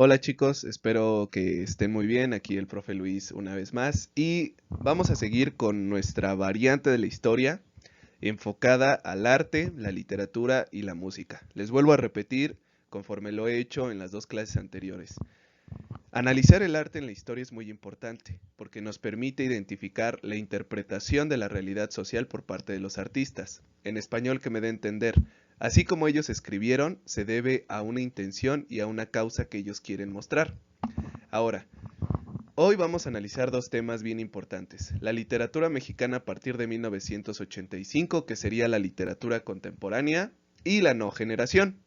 Hola chicos, espero que estén muy bien. Aquí el profe Luis una vez más y vamos a seguir con nuestra variante de la historia enfocada al arte, la literatura y la música. Les vuelvo a repetir conforme lo he hecho en las dos clases anteriores. Analizar el arte en la historia es muy importante porque nos permite identificar la interpretación de la realidad social por parte de los artistas. En español que me dé a entender, así como ellos escribieron, se debe a una intención y a una causa que ellos quieren mostrar. Ahora, hoy vamos a analizar dos temas bien importantes. La literatura mexicana a partir de 1985, que sería la literatura contemporánea, y la no generación.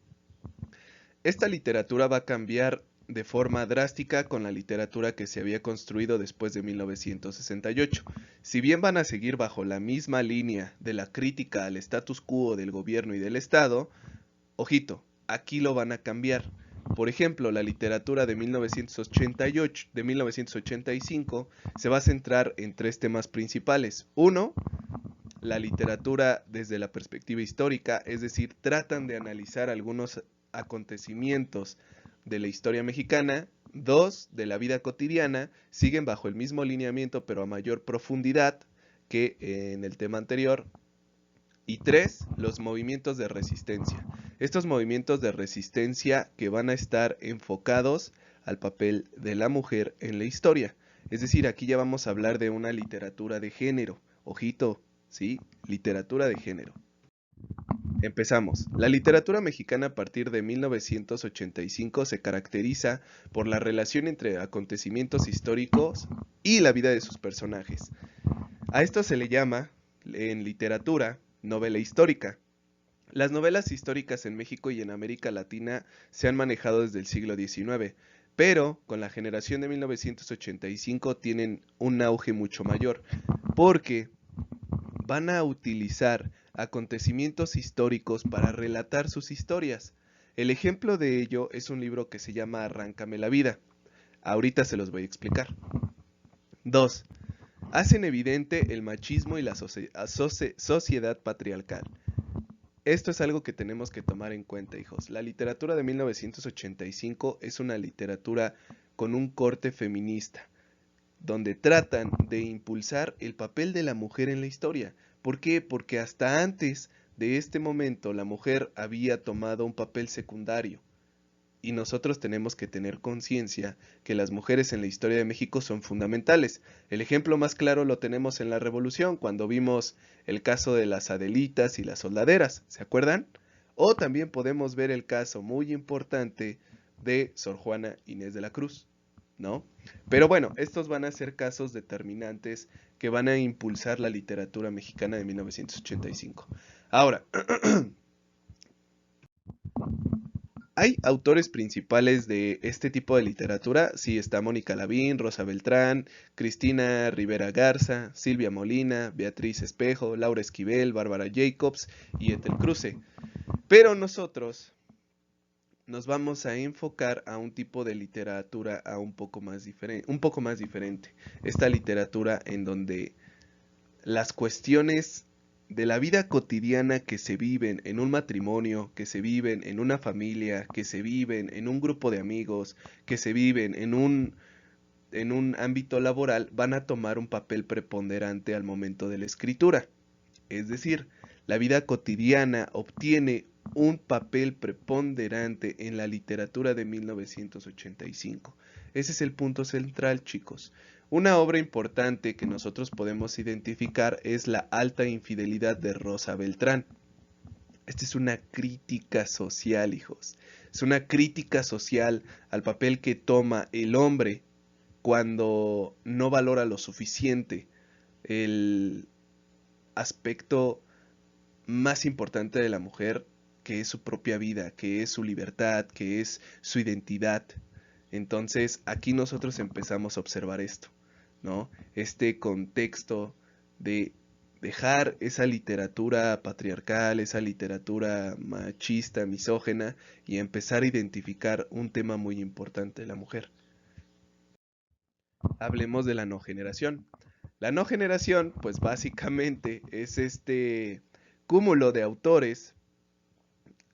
Esta literatura va a cambiar de forma drástica con la literatura que se había construido después de 1968. Si bien van a seguir bajo la misma línea de la crítica al status quo del gobierno y del Estado, ojito, aquí lo van a cambiar. Por ejemplo, la literatura de 1988, de 1985 se va a centrar en tres temas principales. Uno, la literatura desde la perspectiva histórica, es decir, tratan de analizar algunos acontecimientos de la historia mexicana. Dos, de la vida cotidiana, siguen bajo el mismo lineamiento pero a mayor profundidad que en el tema anterior. Y tres, los movimientos de resistencia. Estos movimientos de resistencia que van a estar enfocados al papel de la mujer en la historia. Es decir, aquí ya vamos a hablar de una literatura de género. Ojito, ¿sí? Literatura de género. Empezamos. La literatura mexicana a partir de 1985 se caracteriza por la relación entre acontecimientos históricos y la vida de sus personajes. A esto se le llama, en literatura, novela histórica. Las novelas históricas en México y en América Latina se han manejado desde el siglo XIX, pero con la generación de 1985 tienen un auge mucho mayor, porque van a utilizar acontecimientos históricos para relatar sus historias. El ejemplo de ello es un libro que se llama Arráncame la vida. Ahorita se los voy a explicar. 2. Hacen evidente el machismo y la sociedad patriarcal. Esto es algo que tenemos que tomar en cuenta, hijos. La literatura de 1985 es una literatura con un corte feminista, donde tratan de impulsar el papel de la mujer en la historia. ¿Por qué? Porque hasta antes de este momento la mujer había tomado un papel secundario. Y nosotros tenemos que tener conciencia que las mujeres en la historia de México son fundamentales. El ejemplo más claro lo tenemos en la Revolución, cuando vimos el caso de las Adelitas y las soldaderas, ¿se acuerdan? O también podemos ver el caso muy importante de Sor Juana Inés de la Cruz, ¿no? Pero bueno, estos van a ser casos determinantes que van a impulsar la literatura mexicana de 1985. Ahora, hay autores principales de este tipo de literatura. Sí, está Mónica Lavín, Rosa Beltrán, Cristina Rivera Garza, Silvia Molina, Beatriz Espejo, Laura Esquivel, Bárbara Jacobs y Ethel Cruce. Pero nosotros nos vamos a enfocar a un tipo de literatura un poco más diferente. Esta literatura en donde las cuestiones de la vida cotidiana que se viven en un matrimonio, que se viven en una familia, que se viven en un grupo de amigos, que se viven en un ámbito laboral, van a tomar un papel preponderante al momento de la escritura. Es decir, la vida cotidiana obtiene un papel preponderante en la literatura de 1985. Ese es el punto central, chicos. Una obra importante que nosotros podemos identificar es La alta infidelidad de Rosa Beltrán. Esta es una crítica social, hijos. Es una crítica social al papel que toma el hombre cuando no valora lo suficiente el aspecto más importante de la mujer, que es su propia vida, que es su libertad, que es su identidad. Entonces aquí nosotros empezamos a observar esto, ¿no? Este contexto de dejar esa literatura patriarcal, esa literatura machista, misógena, y empezar a identificar un tema muy importante de la mujer. Hablemos de la no generación. La no generación, pues básicamente es este cúmulo de autores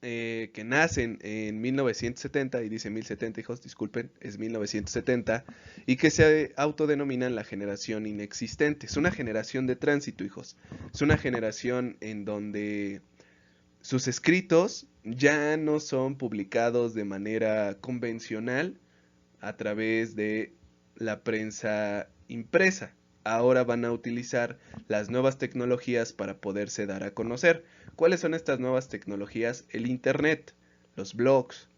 que nacen en 1970, y dice 1070, hijos, disculpen, es 1970, y que se autodenominan la generación inexistente. Es una generación de tránsito, hijos. Es una generación en donde sus escritos ya no son publicados de manera convencional a través de la prensa impresa. Ahora van a utilizar las nuevas tecnologías para poderse dar a conocer. ¿Cuáles son estas nuevas tecnologías? El Internet, los blogs,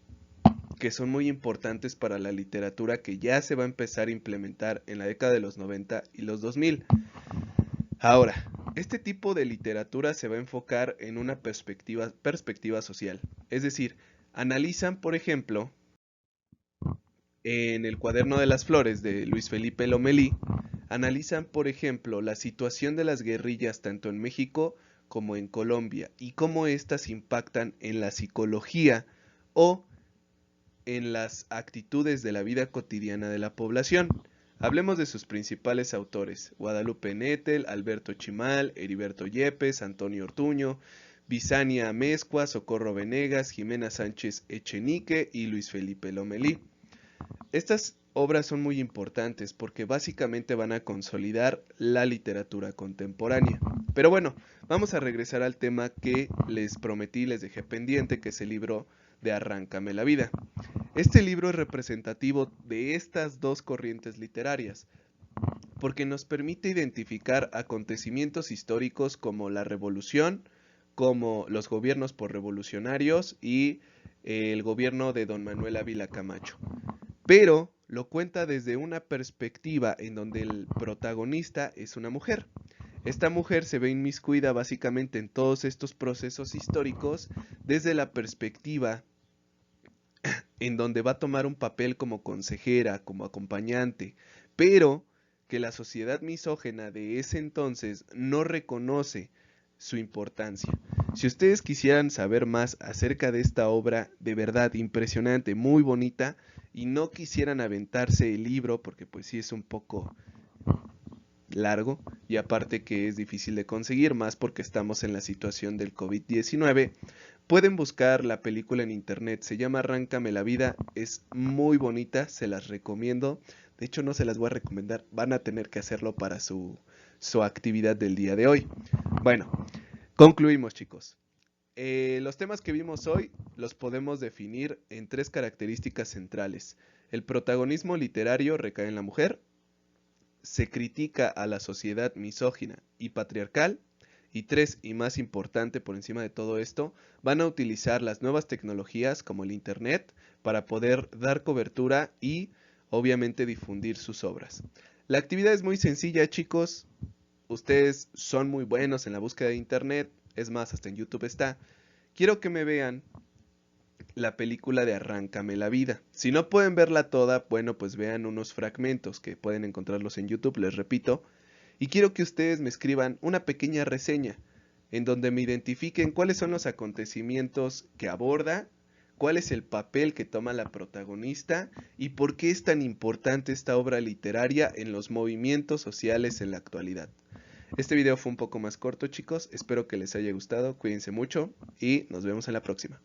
que son muy importantes para la literatura, que ya se va a empezar a implementar en la década de los 90 y los 2000. Ahora, este tipo de literatura se va a enfocar en una perspectiva social. Es decir, analizan, por ejemplo, en el Cuaderno de las Flores de Luis Felipe Lomelí, analizan, por ejemplo, la situación de las guerrillas tanto en México como en Colombia y cómo éstas impactan en la psicología o en las actitudes de la vida cotidiana de la población. Hablemos de sus principales autores: Guadalupe Nettel, Alberto Chimal, Heriberto Yepes, Antonio Ortuño, Bisania Amezcua, Socorro Venegas, Jimena Sánchez Echenique y Luis Felipe Lomelí. Estas obras son muy importantes porque básicamente van a consolidar la literatura contemporánea. Pero bueno, vamos a regresar al tema que les prometí, les dejé pendiente, que es el libro de Arráncame la vida. Este libro es representativo de estas dos corrientes literarias, porque nos permite identificar acontecimientos históricos como la revolución, como los gobiernos por revolucionarios y el gobierno de don Manuel Ávila Camacho. Pero lo cuenta desde una perspectiva en donde el protagonista es una mujer. Esta mujer se ve inmiscuida básicamente en todos estos procesos históricos desde la perspectiva en donde va a tomar un papel como consejera, como acompañante, pero que la sociedad misógena de ese entonces no reconoce su importancia. Si ustedes quisieran saber más acerca de esta obra, de verdad impresionante, muy bonita, y no quisieran aventarse el libro, porque pues sí es un poco largo, y aparte que es difícil de conseguir, más porque estamos en la situación del COVID-19, pueden buscar la película en internet. Se llama Arráncame la vida, es muy bonita, se las recomiendo. De hecho, no se las voy a recomendar, van a tener que hacerlo para su actividad del día de hoy. Bueno, concluimos, chicos. Los temas que vimos hoy los podemos definir en tres características centrales. El protagonismo literario recae en la mujer, se critica a la sociedad misógina y patriarcal, y tres, y más importante por encima de todo esto, van a utilizar las nuevas tecnologías como el Internet para poder dar cobertura y obviamente difundir sus obras. La actividad es muy sencilla, chicos. Ustedes son muy buenos en la búsqueda de Internet, es más, hasta en YouTube está. Quiero que me vean la película de Arráncame la vida. Si no pueden verla toda, bueno, pues vean unos fragmentos que pueden encontrarlos en YouTube, les repito. Y quiero que ustedes me escriban una pequeña reseña en donde me identifiquen cuáles son los acontecimientos que aborda, cuál es el papel que toma la protagonista y por qué es tan importante esta obra literaria en los movimientos sociales en la actualidad. Este video fue un poco más corto, chicos, espero que les haya gustado, cuídense mucho y nos vemos en la próxima.